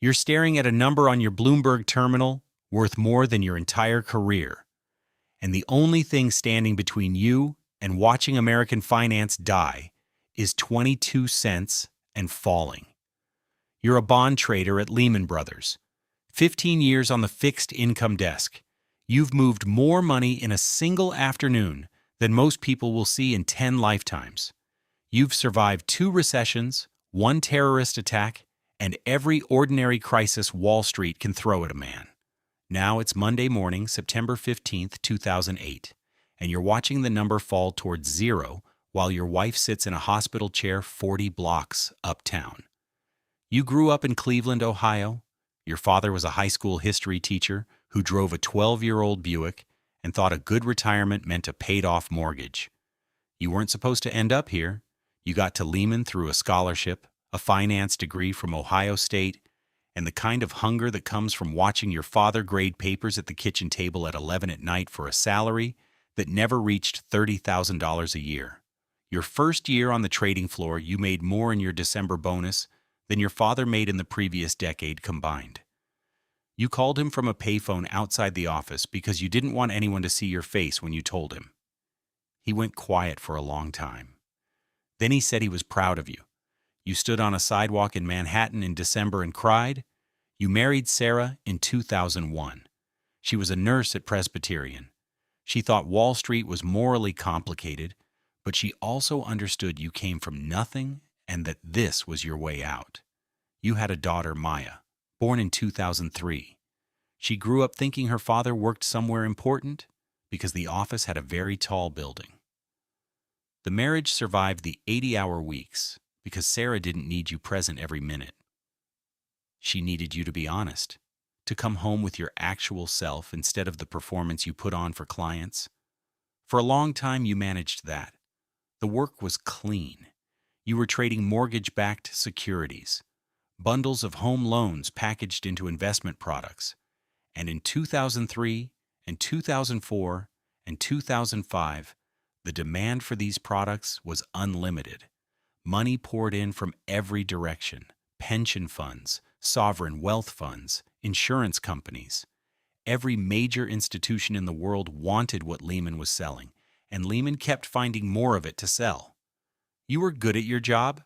You're staring at a number on your Bloomberg terminal worth more than your entire career. And the only thing standing between you and watching American finance die is 22 cents and falling. You're a bond trader at Lehman Brothers. 15 years on the fixed income desk. You've moved more money in a single afternoon than most people will see in 10 lifetimes. You've survived 2 recessions, 1 terrorist attack, and every ordinary crisis Wall Street can throw at a man. Now it's Monday morning, September 15th, 2008, and you're watching the number fall towards 0 while your wife sits in a hospital chair 40 blocks uptown. You grew up in Cleveland, Ohio. Your father was a high school history teacher who drove a 12-year-old Buick and thought a good retirement meant a paid-off mortgage. You weren't supposed to end up here. You got to Lehman through a scholarship, a finance degree from Ohio State, and the kind of hunger that comes from watching your father grade papers at the kitchen table at 11 at night for a salary that never reached $30,000 a year. Your first year on the trading floor, you made more in your December bonus than your father made in the previous decade combined. You called him from a payphone outside the office because you didn't want anyone to see your face when you told him. He went quiet for a long time. Then he said he was proud of you. You stood on a sidewalk in Manhattan in December and cried. You married Sarah in 2001. She was a nurse at Presbyterian. She thought Wall Street was morally complicated, but she also understood you came from nothing and that this was your way out. You had a daughter, Maya, born in 2003. She grew up thinking her father worked somewhere important because the office had a very tall building. The marriage survived the 80-hour weeks because Sarah didn't need you present every minute. She needed you to be honest, to come home with your actual self instead of the performance you put on for clients. For a long time, you managed that. The work was clean. You were trading mortgage-backed securities, bundles of home loans packaged into investment products. And in 2003 and 2004 and 2005, the demand for these products was unlimited. Money poured in from every direction: pension funds, sovereign wealth funds, insurance companies. Every major institution in the world wanted what Lehman was selling, and Lehman kept finding more of it to sell. You were good at your job.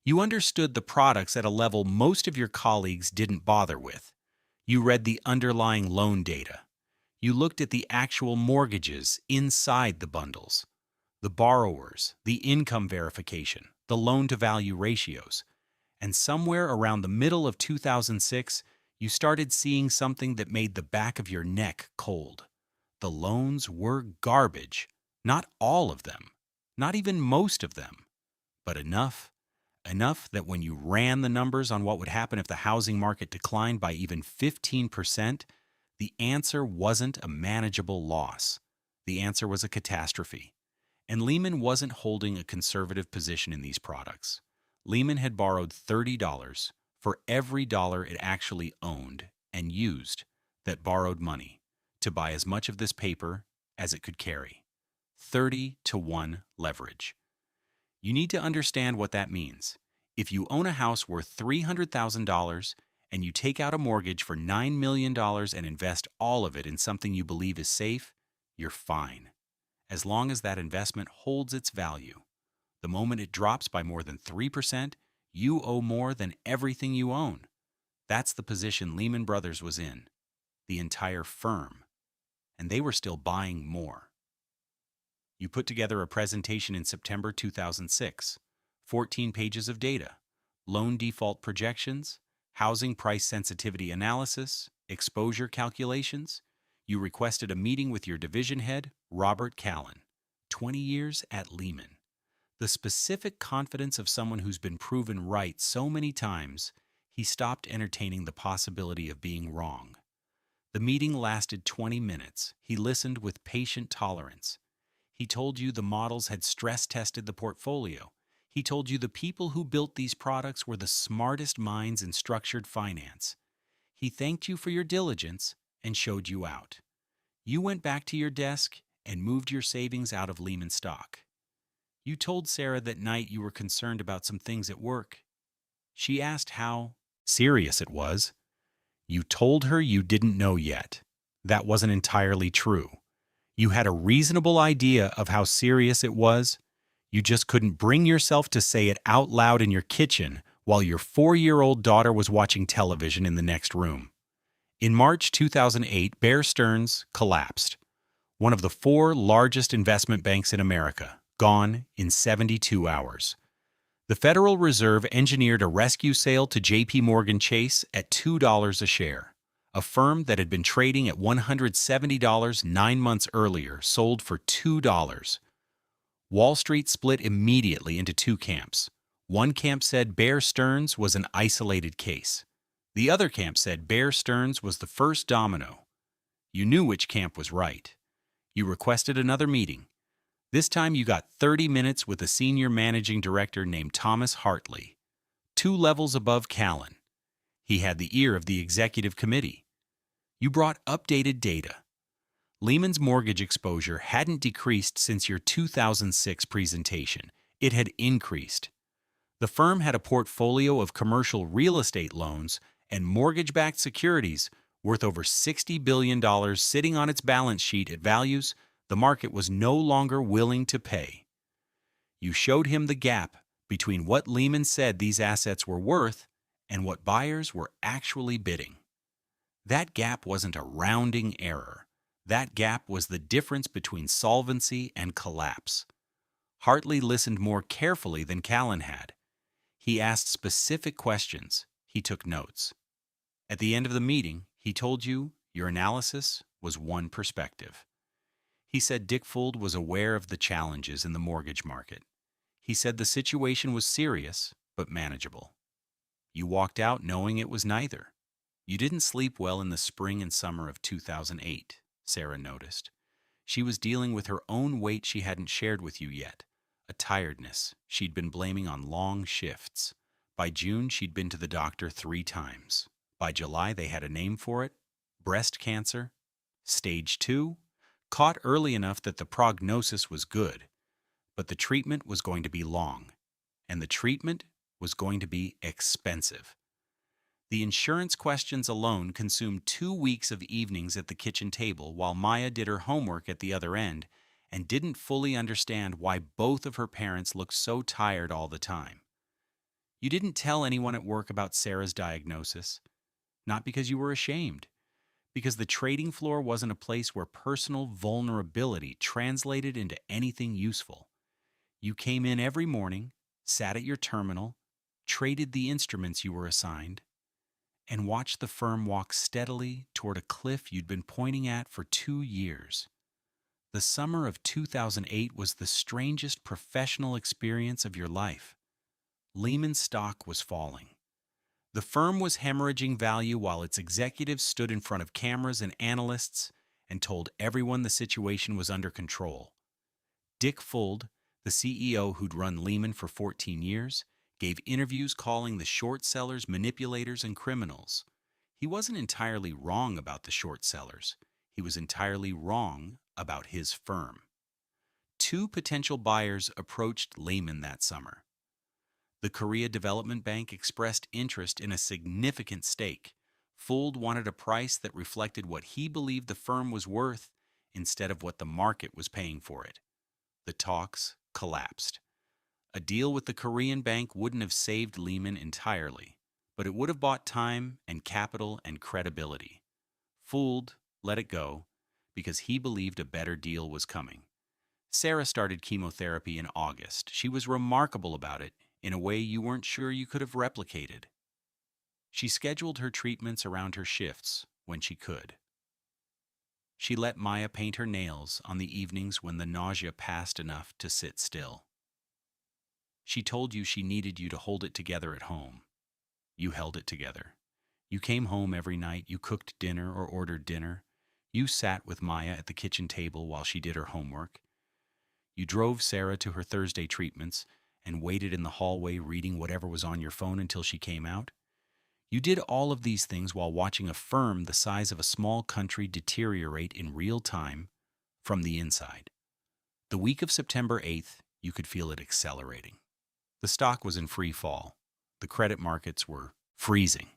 You understood the products at a level most of your colleagues didn't bother with. You read the underlying loan data. You looked at the actual mortgages inside the bundles, the borrowers, the income verification, the loan-to-value ratios. And somewhere around the middle of 2006, you started seeing something that made the back of your neck cold. The loans were garbage. Not all of them, not even most of them, but enough that when you ran the numbers on what would happen if the housing market declined by even 15%, the answer wasn't a manageable loss. The answer was a catastrophe. And Lehman wasn't holding a conservative position in these products. Lehman had borrowed $30 for every dollar it actually owned and used that borrowed money to buy as much of this paper as it could carry. 30-to-1 leverage. You need to understand what that means. If you own a house worth $300,000 and you take out a mortgage for $9 million and invest all of it in something you believe is safe, you're fine, as long as that investment holds its value. The moment it drops by more than 3%, you owe more than everything you own. That's the position Lehman Brothers was in, the entire firm, and they were still buying more. You put together a presentation in September 2006, 14 pages of data, loan default projections, housing price sensitivity analysis, exposure calculations. You requested a meeting with your division head, Robert Callan, 20 years at Lehman. The specific confidence of someone who's been proven right so many times, he stopped entertaining the possibility of being wrong. The meeting lasted 20 minutes. He listened with patient tolerance. He told you the models had stress-tested the portfolio. He told you the people who built these products were the smartest minds in structured finance. He thanked you for your diligence and showed you out. You went back to your desk and moved your savings out of Lehman stock. You told Sarah that night you were concerned about some things at work. She asked how serious it was. You told her you didn't know yet. That wasn't entirely true. You had a reasonable idea of how serious it was. You just couldn't bring yourself to say it out loud in your kitchen while your 4-year-old daughter was watching television in the next room. In March 2008, Bear Stearns collapsed, one of the 4 largest investment banks in America, gone in 72 hours. The Federal Reserve engineered a rescue sale to J.P. Morgan Chase at $2 a share. A firm that had been trading at $170 9 months earlier sold for $2. Wall Street split immediately into 2 camps. One camp said Bear Stearns was an isolated case. The other camp said Bear Stearns was the first domino. You knew which camp was right. You requested another meeting. This time you got 30 minutes with a senior managing director named Thomas Hartley, 2 levels above Callan. He had the ear of the executive committee. You brought updated data. Lehman's mortgage exposure hadn't decreased since your 2006 presentation. It had increased. The firm had a portfolio of commercial real estate loans and mortgage-backed securities worth over $60 billion sitting on its balance sheet at values the market was no longer willing to pay. You showed him the gap between what Lehman said these assets were worth and what buyers were actually bidding. That gap wasn't a rounding error. That gap was the difference between solvency and collapse. Hartley listened more carefully than Callan had. He asked specific questions. He took notes. At the end of the meeting, he told you your analysis was one perspective. He said Dick Fuld was aware of the challenges in the mortgage market. He said the situation was serious, but manageable. You walked out knowing it was neither. You didn't sleep well in the spring and summer of 2008, Sarah noticed. She was dealing with her own weight she hadn't shared with you yet, a tiredness she'd been blaming on long shifts. By June, she'd been to the doctor 3 times. By July, they had a name for it: breast cancer. Stage 2, caught early enough that the prognosis was good, but the treatment was going to be long, and the treatment was going to be expensive. The insurance questions alone consumed 2 weeks of evenings at the kitchen table while Maya did her homework at the other end and didn't fully understand why both of her parents looked so tired all the time. You didn't tell anyone at work about Sarah's diagnosis, not because you were ashamed, because the trading floor wasn't a place where personal vulnerability translated into anything useful. You came in every morning, sat at your terminal, traded the instruments you were assigned, and watched the firm walk steadily toward a cliff you'd been pointing at for 2 years. The summer of 2008 was the strangest professional experience of your life. Lehman's stock was falling. The firm was hemorrhaging value while its executives stood in front of cameras and analysts and told everyone the situation was under control. Dick Fuld, the CEO who'd run Lehman for 14 years, gave interviews calling the short sellers manipulators and criminals. He wasn't entirely wrong about the short sellers. He was entirely wrong about his firm. 2 potential buyers approached Lehman that summer. The Korea Development Bank expressed interest in a significant stake. Fuld wanted a price that reflected what he believed the firm was worth instead of what the market was paying for it. The talks collapsed. A deal with the Korean bank wouldn't have saved Lehman entirely, but it would have bought time and capital and credibility. Fuld let it go because he believed a better deal was coming. Sarah started chemotherapy in August. She was remarkable about it in a way you weren't sure you could have replicated. She scheduled her treatments around her shifts when she could. She let Maya paint her nails on the evenings when the nausea passed enough to sit still. She told you she needed you to hold it together at home. You held it together. You came home every night, you cooked dinner or ordered dinner. You sat with Maya at the kitchen table while she did her homework. You drove Sarah to her Thursday treatments and waited in the hallway reading whatever was on your phone until she came out. You did all of these things while watching a firm the size of a small country deteriorate in real time from the inside. The week of September 8th, you could feel it accelerating. The stock was in free fall. The credit markets were freezing.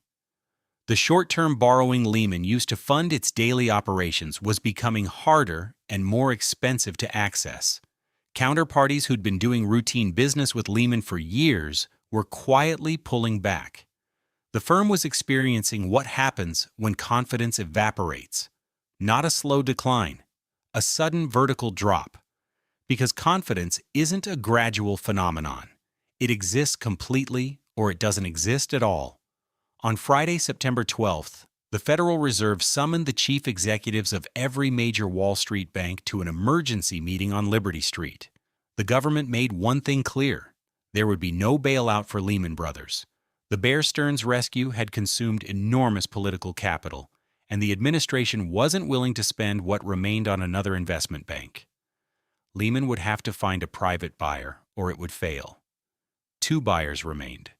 The short-term borrowing Lehman used to fund its daily operations was becoming harder and more expensive to access. Counterparties who'd been doing routine business with Lehman for years were quietly pulling back. The firm was experiencing what happens when confidence evaporates. Not a slow decline, a sudden vertical drop. Because confidence isn't a gradual phenomenon. It exists completely or it doesn't exist at all. On Friday, September 12th, the Federal Reserve summoned the chief executives of every major Wall Street bank to an emergency meeting on Liberty Street. The government made one thing clear: there would be no bailout for Lehman Brothers. The Bear Stearns rescue had consumed enormous political capital, and the administration wasn't willing to spend what remained on another investment bank. Lehman would have to find a private buyer, or it would fail. Two buyers remained: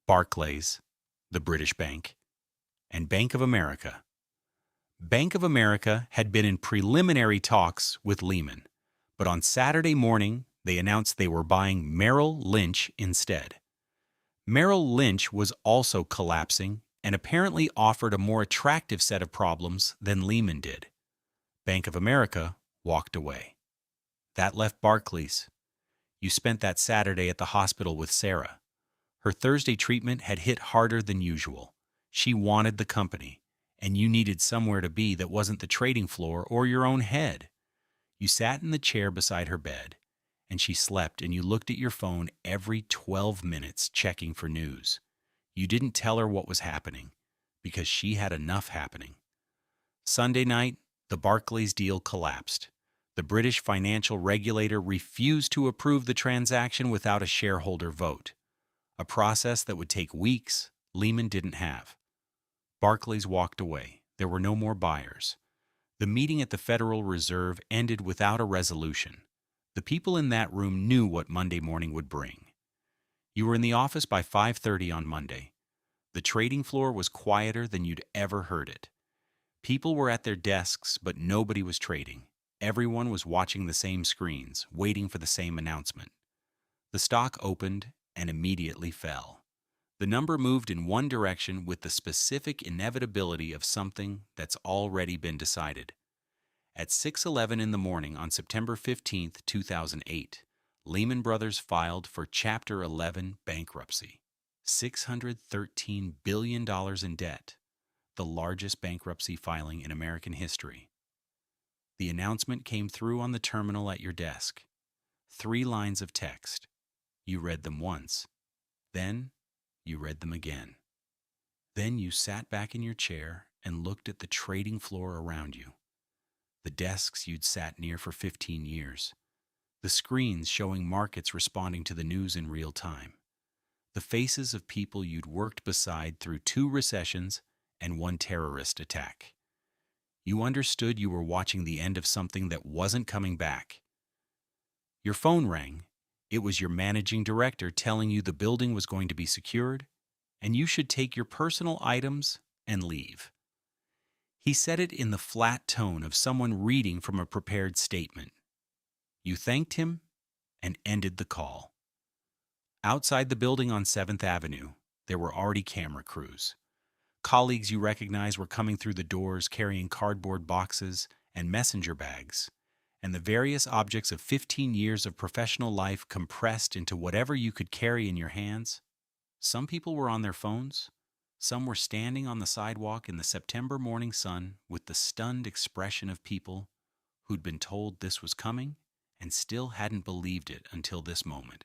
Barclays, the British bank, and Bank of America. Bank of America had been in preliminary talks with Lehman, but on Saturday morning they announced they were buying Merrill Lynch instead. Merrill Lynch was also collapsing and apparently offered a more attractive set of problems than Lehman did. Bank of America walked away. That left Barclays. You spent that Saturday at the hospital with Sarah. Her Thursday treatment had hit harder than usual. She wanted the company, and you needed somewhere to be that wasn't the trading floor or your own head. You sat in the chair beside her bed, and she slept, and you looked at your phone every 12 minutes checking for news. You didn't tell her what was happening, because she had enough happening. Sunday night, the Barclays deal collapsed. The British financial regulator refused to approve the transaction without a shareholder vote. A process that would take weeks, Lehman didn't have. Barclays walked away. There were no more buyers. The meeting at the Federal Reserve ended without a resolution. The people in that room knew what Monday morning would bring. You were in the office by 5:30 on Monday. The trading floor was quieter than you'd ever heard it. People were at their desks, but nobody was trading. Everyone was watching the same screens, waiting for the same announcement. The stock opened and immediately fell. The number moved in one direction with the specific inevitability of something that's already been decided. At 6:11 in the morning on September 15, 2008, Lehman Brothers filed for Chapter 11 bankruptcy. $613 billion in debt, the largest bankruptcy filing in American history. The announcement came through on the terminal at your desk. 3 lines of text. You read them once. Then you read them again. Then you sat back in your chair and looked at the trading floor around you. The desks you'd sat near for 15 years. The screens showing markets responding to the news in real time. The faces of people you'd worked beside through 2 recessions and 1 terrorist attack. You understood you were watching the end of something that wasn't coming back. Your phone rang. It was your managing director telling you the building was going to be secured, and you should take your personal items and leave. He said it in the flat tone of someone reading from a prepared statement. You thanked him and ended the call. Outside the building on 7th Avenue, there were already camera crews. Colleagues you recognized were coming through the doors carrying cardboard boxes and messenger bags, and the various objects of 15 years of professional life compressed into whatever you could carry in your hands. Some people were on their phones. Some were standing on the sidewalk in the September morning sun with the stunned expression of people who'd been told this was coming and still hadn't believed it until this moment.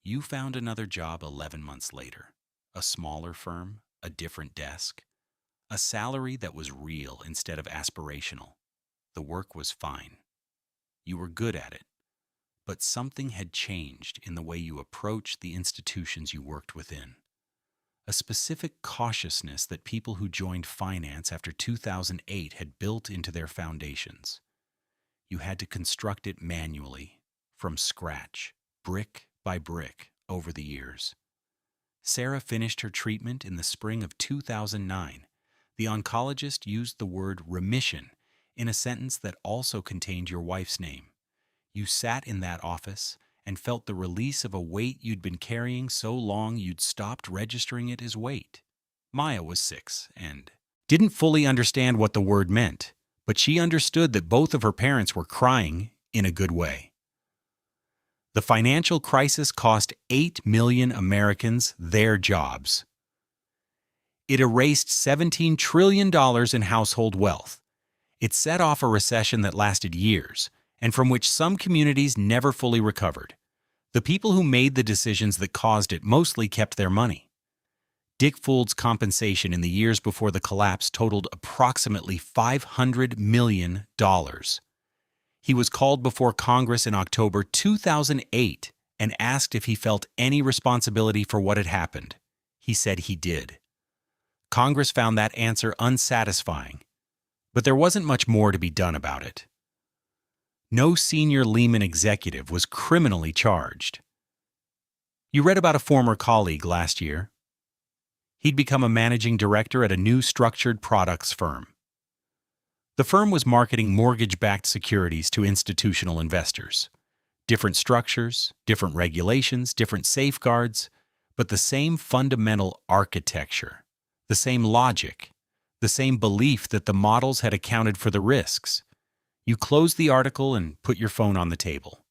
You found another job 11 months later, a smaller firm, a different desk, a salary that was real instead of aspirational. The work was fine. You were good at it, but something had changed in the way you approached the institutions you worked within. A specific cautiousness that people who joined finance after 2008 had built into their foundations. You had to construct it manually, from scratch, brick by brick, over the years. Sarah finished her treatment in the spring of 2009. The oncologist used the word remission in a sentence that also contained your wife's name. You sat in that office and felt the release of a weight you'd been carrying so long you'd stopped registering it as weight. Maya was 6 and didn't fully understand what the word meant, but she understood that both of her parents were crying in a good way. The financial crisis cost 8 million Americans their jobs. It erased $17 trillion in household wealth. It set off a recession that lasted years, and from which some communities never fully recovered. The people who made the decisions that caused it mostly kept their money. Dick Fould's compensation in the years before the collapse totaled approximately $500 million. He was called before Congress in October 2008 and asked if he felt any responsibility for what had happened. He said he did. Congress found that answer unsatisfying, but there wasn't much more to be done about it. No senior Lehman executive was criminally charged. You read about a former colleague last year. He'd become a managing director at a new structured products firm. The firm was marketing mortgage-backed securities to institutional investors. Different structures, different regulations, different safeguards, but the same fundamental architecture, the same logic, the same belief that the models had accounted for the risks. You close the article and put your phone on the table.